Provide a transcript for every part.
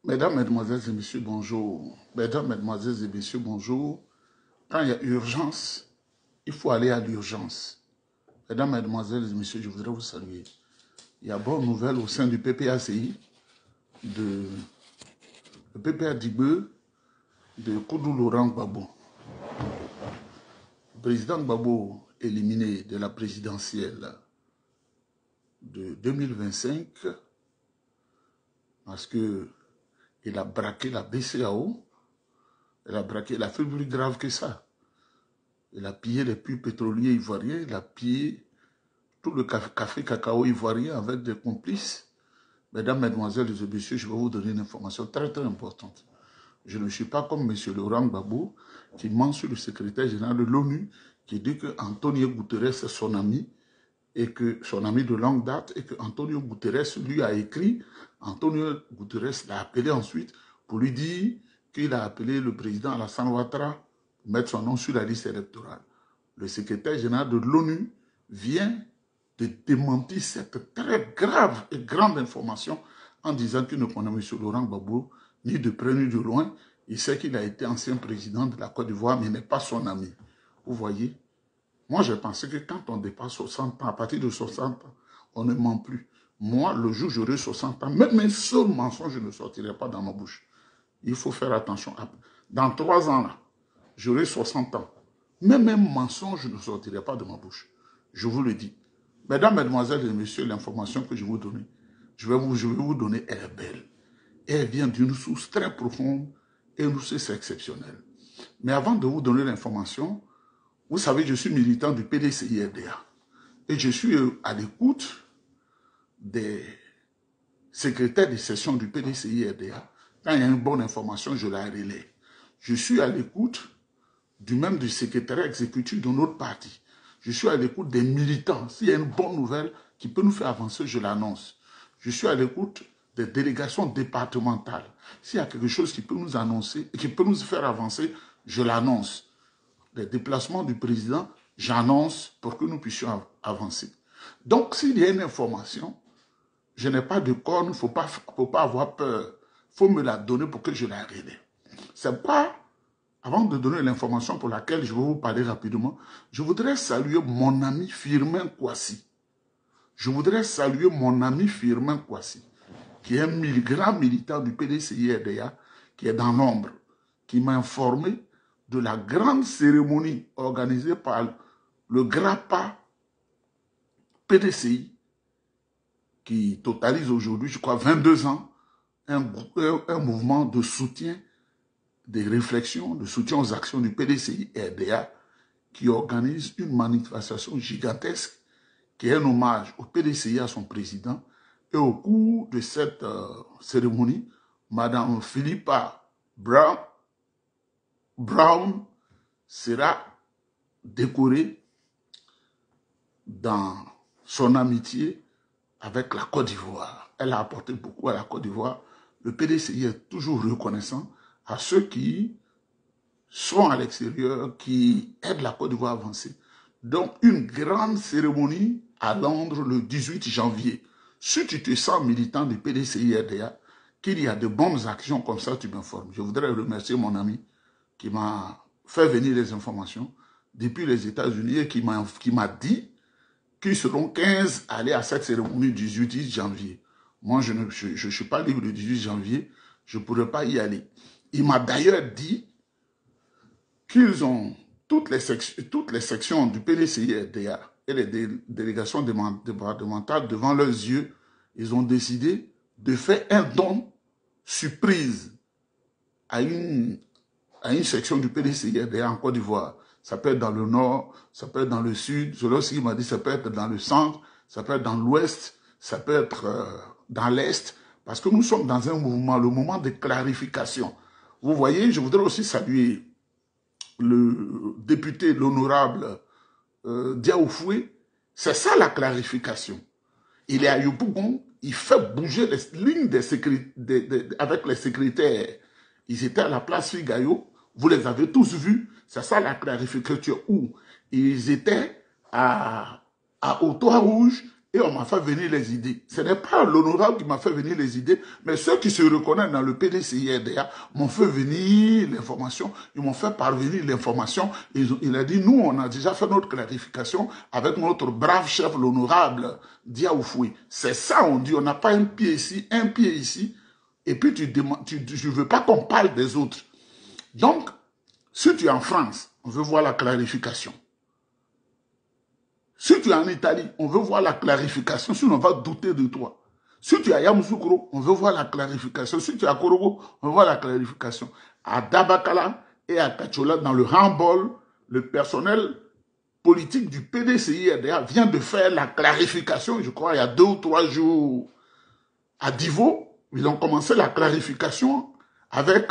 Mesdames, Mesdemoiselles et Messieurs, bonjour. Mesdames, Mesdemoiselles et Messieurs, bonjour. Quand il y a urgence, il faut aller à l'urgence. Mesdames, Mesdemoiselles et Messieurs, je voudrais vous saluer. Il y a bonne nouvelle au sein du PPACI, le PPA d'Igbeu, de Koudou Laurent Gbagbo. Le président Gbagbo éliminé de la présidentielle de 2025 parce que il a braqué la BCAO, il a fait plus grave que ça. Il a pillé les puits pétroliers ivoiriens, il a pillé tout le café cacao ivoirien avec des complices. Mesdames, Mesdemoiselles et Messieurs, je vais vous donner une information très très importante. Je ne suis pas comme M. Laurent Gbagbo qui ment sur le secrétaire général de l'ONU qui dit que Antonio Guterres est son ami et que son ami de longue date et que Antonio Guterres lui a écrit. Antonio Guterres l'a appelé ensuite pour lui dire qu'il a appelé le président Alassane Ouattara pour mettre son nom sur la liste électorale. Le secrétaire général de l'ONU vient de démentir cette très grave et grande information en disant qu'il ne connaît M. Laurent Gbagbo ni de près ni de loin. Il sait qu'il a été ancien président de la Côte d'Ivoire, mais il n'est pas son ami. Vous voyez? Moi, j'ai pensé que quand on dépasse 60 ans, à partir de 60 ans, on ne ment plus. Moi, le jour où j'aurai 60 ans, même un seul mensonge ne sortirait pas dans ma bouche. Il faut faire attention. Dans 3 ans, là, j'aurai 60 ans. Même un mensonge ne sortirait pas de ma bouche. Je vous le dis. Mesdames, Mesdemoiselles et Messieurs, l'information que je vais vous donner, je vais vous donner, elle est belle. Elle vient d'une source très profonde et une source exceptionnelle. Mais avant de vous donner l'information, vous savez, je suis militant du PDCI-RDA et je suis à l'écoute des secrétaires de session du PDCI-RDA. Quand il y a une bonne information, je la relaie. Je suis à l'écoute du secrétariat exécutif de notre parti. Je suis à l'écoute des militants. S'il y a une bonne nouvelle qui peut nous faire avancer, je l'annonce. Je suis à l'écoute des délégations départementales. S'il y a quelque chose qui peut nous annoncer, qui peut nous faire avancer, je l'annonce. Les déplacements du président, j'annonce pour que nous puissions avancer. Donc, s'il y a une information, je n'ai pas de corps, il ne faut pas avoir peur. Il faut me la donner pour que je la relaie. C'est pourquoi, avant de donner l'information pour laquelle je vais vous parler rapidement, je voudrais saluer mon ami Firmin Kouassi. Je voudrais saluer mon ami Firmin Kouassi, qui est un grand militant du PDCI-RDA, qui est dans l'ombre, qui m'a informé de la grande cérémonie organisée par le GRAPA PDCI, qui totalise aujourd'hui, je crois, 22 ans, un mouvement de soutien, des réflexions, de soutien aux actions du PDCI-RDA, qui organise une manifestation gigantesque, qui est un hommage au PDCI, à son président. Et au cours de cette cérémonie, Madame Philippa Brown sera décorée dans son amitié avec la Côte d'Ivoire. Elle a apporté beaucoup à la Côte d'Ivoire. Le PDCI est toujours reconnaissant à ceux qui sont à l'extérieur, qui aident la Côte d'Ivoire à avancer. Donc, une grande cérémonie à Londres le 18 janvier. Si tu te sens militant du PDCI-RDA, qu'il y a de bonnes actions comme ça, tu m'informes. Je voudrais remercier mon ami qui m'a fait venir les informations depuis les États-Unis et qui m'a dit qu'ils seront 15 à aller à cette cérémonie du 18 janvier. Moi, je ne suis pas libre le 18 janvier, je ne pourrais pas y aller. Il m'a d'ailleurs dit qu'ils ont toutes les sections du PDCI-RDA et les délégations départementales devant leurs yeux, ils ont décidé de faire un don surprise à une section du PDCI-RDA en Côte d'Ivoire. Ça peut être dans le nord, ça peut être dans le sud, selon ce qu'il m'a dit, ça peut être dans le centre, ça peut être dans l'ouest, ça peut être dans l'est, parce que nous sommes dans un mouvement, le moment de clarification. Vous voyez, je voudrais aussi saluer le député, l'honorable Diaoufoué. C'est ça la clarification. Il est à Yopougon, il fait bouger les lignes avec les secrétaires. Ils étaient à la place Figayo, vous les avez tous vus. C'est ça la clarification où ils étaient à Au Toit Rouge, et on m'a fait venir les idées. Ce n'est pas l'honorable qui m'a fait venir les idées, mais ceux qui se reconnaissent dans le PDCI-RDA m'ont fait venir l'information, ils m'ont fait parvenir l'information. Il a dit, nous, on a déjà fait notre clarification avec notre brave chef, l'honorable Diaoufoué. C'est ça, on dit, on n'a pas un pied ici, un pied ici, et puis je ne veux pas qu'on parle des autres. Donc, si tu es en France, on veut voir la clarification. Si tu es en Italie, on veut voir la clarification, sinon on va douter de toi. Si tu es à Yamoussoukro, on veut voir la clarification. Si tu es à Korogo, on veut voir la clarification. À Dabakala et à Kachola, dans le handball, le personnel politique du PDCI-RDA vient de faire la clarification, je crois, il y a 2 ou 3 jours. À Divo, ils ont commencé la clarification avec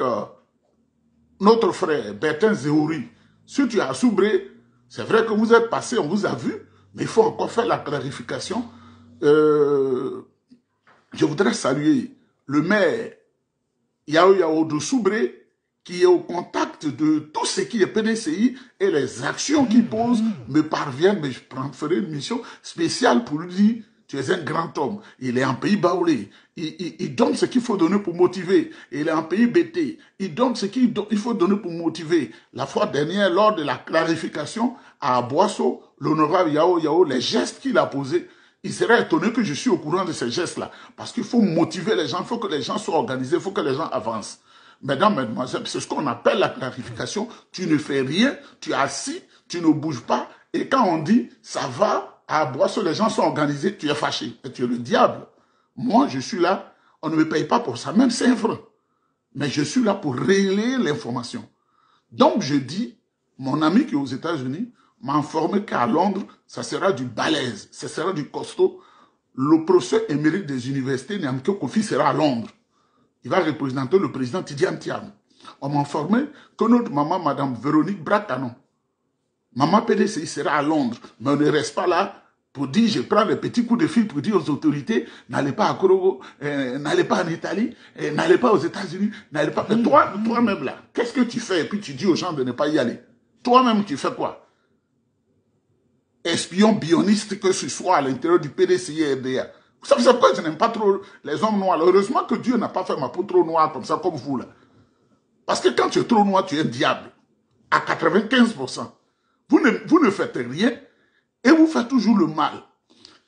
notre frère Bertin Zéhouri. Si tu es à Soubré, c'est vrai que vous êtes passé, on vous a vu, mais il faut encore faire la clarification. Je voudrais saluer le maire Yao Yao de Soubré, qui est au contact de tout ce qui est PDCI et les actions qu'il pose me parviennent, mais je ferai une mission spéciale pour lui dire, tu es un grand homme, il est en pays baoulé, il donne ce qu'il faut donner pour motiver, il est en pays bêté, il donne ce qu'il faut donner pour motiver. La fois dernière, lors de la clarification à Boisseau, l'honorable Yao Yao, les gestes qu'il a posés, il serait étonné que je suis au courant de ces gestes-là, parce qu'il faut motiver les gens, il faut que les gens soient organisés, il faut que les gens avancent. Mesdames, mesdemoiselles, c'est ce qu'on appelle la clarification. Tu ne fais rien, tu es assis, tu ne bouges pas. Et quand on dit, ça va, à Boisseau, les gens sont organisés, tu es fâché. Et tu es le diable. Moi, je suis là, on ne me paye pas pour ça, même 5 francs. Mais je suis là pour relayer l'information. Donc, je dis, mon ami qui est aux États-Unis m'a informé qu'à Londres, ça sera du balèze, ça sera du costaud. Le professeur émérite des universités, Niamke Kofi, sera à Londres. Il va représenter le président Tidiane Tiam. On m'a informé que notre maman, Madame Véronique Bratanon, maman PDCI sera à Londres, mais on ne reste pas là pour dire, je prends des petits coups de fil pour dire aux autorités, n'allez pas à Korogo, n'allez pas en Italie, n'allez pas aux États-Unis, n'allez pas... Mais toi-même là, qu'est-ce que tu fais? Et puis tu dis aux gens de ne pas y aller. Toi-même, tu fais quoi? Espion bioniste que ce soit à l'intérieur du PDCI-RDA. Vous savez pourquoi je n'aime pas trop les hommes noirs? Heureusement que Dieu n'a pas fait ma peau trop noire comme ça, comme vous là. Parce que quand tu es trop noir, tu es un diable. À 95%. Vous ne faites rien et vous faites toujours le mal.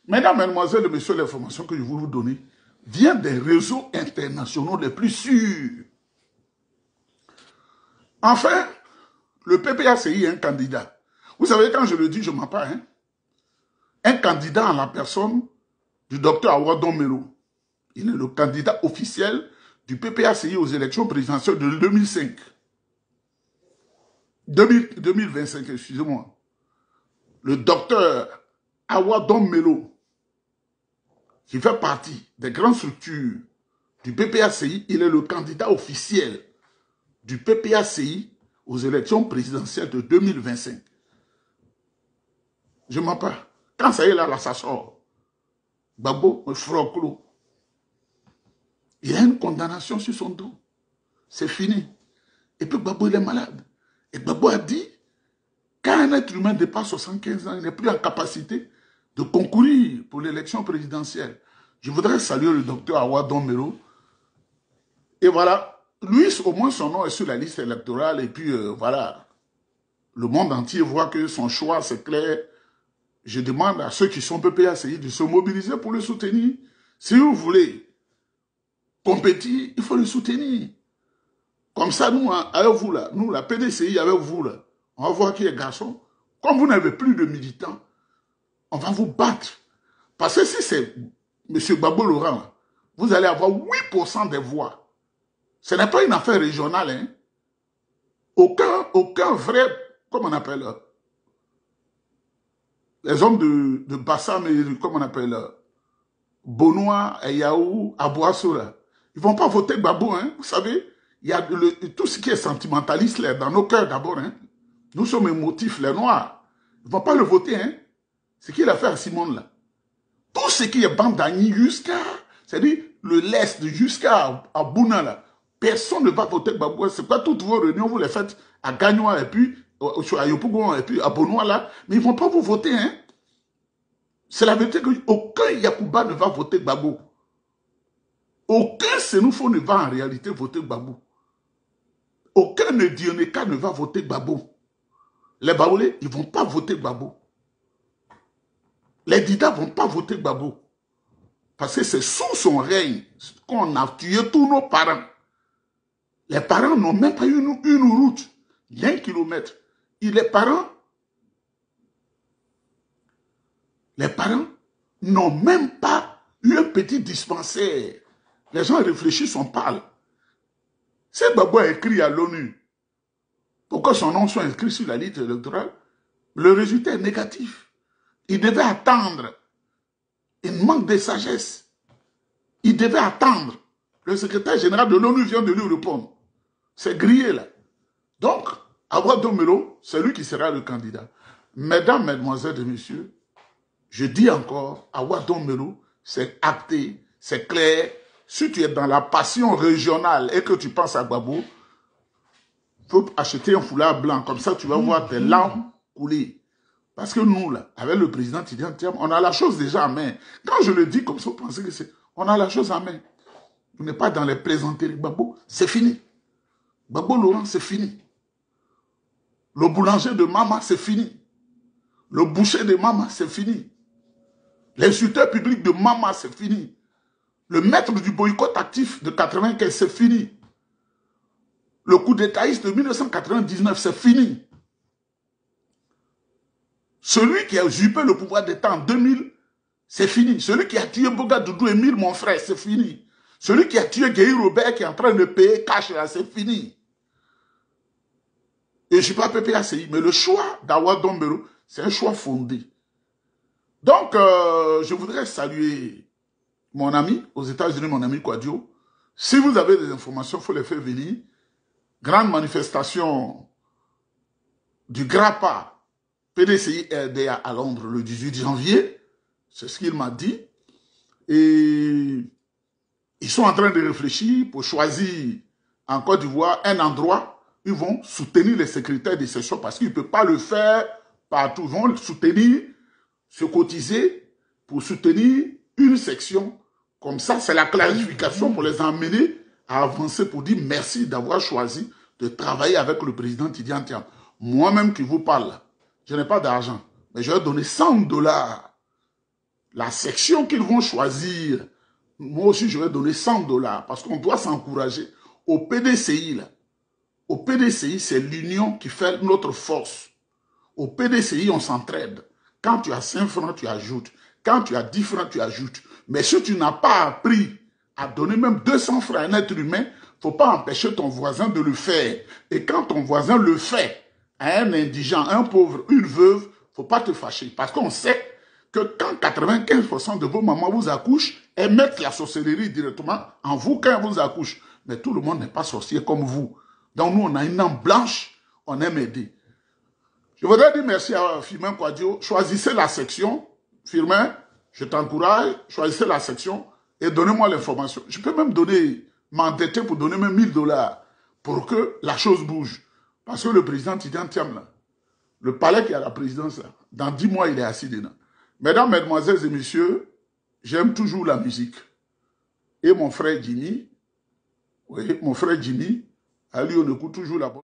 Mesdames, mesdemoiselles et messieurs, l'information que je vais vous donner vient des réseaux internationaux les plus sûrs. Enfin, le PPACI est un candidat. Vous savez, quand je le dis, je ne mens pas. Hein? Un candidat en la personne du docteur Awadon Melo. Il est le candidat officiel du PPACI aux élections présidentielles de 2005. 2025, excusez-moi. Le docteur Awadon Melo, qui fait partie des grandes structures du PPACI, il est le candidat officiel du PPACI aux élections présidentielles de 2025. Je ne mens pas. Quand ça y est là, ça sort. Gbagbo, Froclo, il a une condamnation sur son dos. C'est fini. Et puis Gbagbo, il est malade. Et Gbagbo a dit, quand un être humain dépasse 75 ans, il n'est plus en capacité de concourir pour l'élection présidentielle. Je voudrais saluer le docteur Awadon Melo. Et voilà, lui, au moins son nom est sur la liste électorale. Et puis voilà, le monde entier voit que son choix, c'est clair. Je demande à ceux qui sont PPACI de se mobiliser pour le soutenir. Si vous voulez compétir, il faut le soutenir. Comme ça, nous, avec vous là, nous, la PDCI avec vous là, on va voir qui est garçon. Comme vous n'avez plus de militants, on va vous battre. Parce que si c'est M. Gbagbo Laurent, vous allez avoir 8% des voix. Ce n'est pas une affaire régionale. Hein. Aucun vrai, comment on appelle, les hommes de Bassam, comment on appelle, Bonois, Yaou, Abouassou, ils ne vont pas voter Gbagbo, hein. Vous savez, il y a tout ce qui est sentimentaliste là, dans nos cœurs d'abord. Hein. Nous sommes émotifs, les Noirs. Ils ne vont pas le voter. Hein. Ce qu'il a fait à Simone là. Tout ce qui est Bandani jusqu'à, c'est-à-dire le l'Est jusqu'à Bouna là, personne ne va voter Gbagbo. C'est pas toutes vos réunions, vous les faites à Gagnoa et puis à Yopougon et puis à Bonois là, mais ils ne vont pas vous voter. Hein. C'est la vérité qu'aucun Yacouba ne va voter Gbagbo. Aucun Sénoufo ne va en réalité voter Gbagbo. Aucun Dioneka ne va voter Gbagbo. Les Baoulés, ils ne vont pas voter Gbagbo. Les Dida ne vont pas voter Gbagbo. Parce que c'est sous son règne qu'on a tué tous nos parents. Les parents n'ont même pas eu une route d'1 kilomètre. Et les parents n'ont même pas eu un petit dispensaire. Les gens réfléchissent, on parle. Si Gbagbo a écrit à l'ONU pour que son nom soit inscrit sur la liste électorale, le résultat est négatif. Il devait attendre. Il manque de sagesse. Il devait attendre. Le secrétaire général de l'ONU vient de lui répondre. C'est grillé là. Donc, Awa Domelo, c'est lui qui sera le candidat. Mesdames, mesdemoiselles et messieurs, je dis encore, Awa Domelo, c'est acté, c'est clair. Si tu es dans la passion régionale et que tu penses à Gbagbo, il faut acheter un foulard blanc. Comme ça, tu vas voir tes larmes couler. Parce que nous, là, avec le président Tidiane Thiam, on a la chose déjà en main. Quand je le dis comme ça, vous pensez que c'est... On a la chose en main. On n'est pas dans les plaisanteries. Gbagbo, c'est fini. Gbagbo Laurent, c'est fini. Le boulanger de Mama, c'est fini. Le boucher de Mama, c'est fini. L'insulteur public de Mama, c'est fini. Le maître du boycott actif de 95, c'est fini. Le coup d'étaïste de 1999, c'est fini. Celui qui a usurpé le pouvoir d'État en 2000, c'est fini. Celui qui a tué Boga Doudou Emile, mon frère, c'est fini. Celui qui a tué Guy Robert, qui est en train de payer cash, là, c'est fini. Et je ne suis pas PPACI, mais le choix d'Awa Domelo, c'est un choix fondé. Donc, je voudrais saluer mon ami, aux États-Unis, mon ami Kouadio. Si vous avez des informations, il faut les faire venir. Grande manifestation du GRAPA, PDCI RDA à Londres le 18 janvier. C'est ce qu'il m'a dit. Et ils sont en train de réfléchir pour choisir en Côte d'Ivoire un endroit où ils vont soutenir les secrétaires de session parce qu'ils ne peuvent pas le faire partout. Ils vont soutenir, se cotiser pour soutenir une section. Comme ça, c'est la clarification pour les emmener à avancer pour dire merci d'avoir choisi de travailler avec le président Tidiane Thiam. Moi-même qui vous parle, je n'ai pas d'argent, mais je vais donner $100. La section qu'ils vont choisir, moi aussi je vais donner $100 parce qu'on doit s'encourager. Au PDCI, là, au PDCI, c'est l'union qui fait notre force. Au PDCI, on s'entraide. Quand tu as 5 francs, tu ajoutes. Quand tu as 10 francs, tu ajoutes. Mais si tu n'as pas appris à donner même 200 francs à un être humain, il ne faut pas empêcher ton voisin de le faire. Et quand ton voisin le fait à un indigent, un pauvre, une veuve, il ne faut pas te fâcher. Parce qu'on sait que quand 95% de vos mamans vous accouchent, elles mettent la sorcellerie directement en vous quand elles vous accouchent. Mais tout le monde n'est pas sorcier comme vous. Donc nous, on a une âme blanche, on aime aider. Je voudrais dire merci à Firmin Kouadio. Choisissez la section. Firmin, je t'encourage, choisissez la section et donnez-moi l'information. Je peux même m'endetter pour donner même $1000 pour que la chose bouge. Parce que le président Tidiane Thiam, là, le palais qui a la présidence, là, dans 10 mois, il est assis dedans. Mesdames, mesdemoiselles et messieurs, j'aime toujours la musique. Et mon frère Jimmy, oui, mon frère Jimmy, à lui, on écoute toujours la bonne.